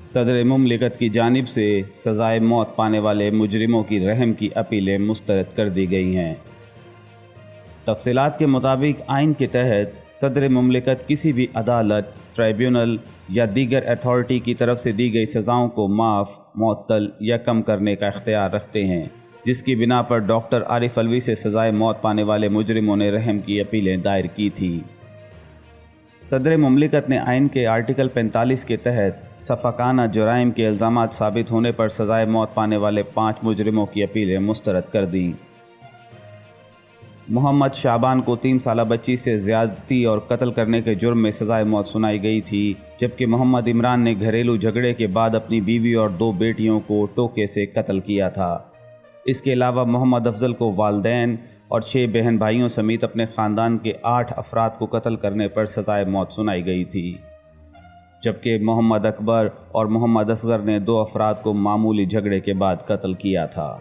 صدر مملکت کی جانب سے سزائے موت پانے والے مجرموں کی رحم کی اپیلیں مسترد کر دی گئی ہیں۔ تفصیلات کے مطابق آئین کے تحت صدر مملکت کسی بھی عدالت، ٹرائیبیونل یا دیگر اتھارٹی کی طرف سے دی گئی سزاؤں کو معاف، معطل یا کم کرنے کا اختیار رکھتے ہیں، جس کی بنا پر ڈاکٹر عارف علوی سے سزائے موت پانے والے مجرموں نے رحم کی اپیلیں دائر کی تھیں۔ صدر مملکت نے آئین کے آرٹیکل 45 کے تحت سفاکانہ جرائم کے الزامات ثابت ہونے پر سزائے موت پانے والے 5 مجرموں کی اپیلیں مسترد کر دیں۔ محمد شعبان کو 3 سالہ بچی سے زیادتی اور قتل کرنے کے جرم میں سزائے موت سنائی گئی تھی، جبکہ محمد عمران نے گھریلو جھگڑے کے بعد اپنی بیوی اور 2 بیٹیوں کو ٹوکے سے قتل کیا تھا۔ اس کے علاوہ محمد افضل کو والدین اور 6 بہن بھائیوں سمیت اپنے خاندان کے 8 افراد کو قتل کرنے پر سزائے موت سنائی گئی تھی، جبکہ محمد اکبر اور محمد اصغر نے 2 افراد کو معمولی جھگڑے کے بعد قتل کیا تھا۔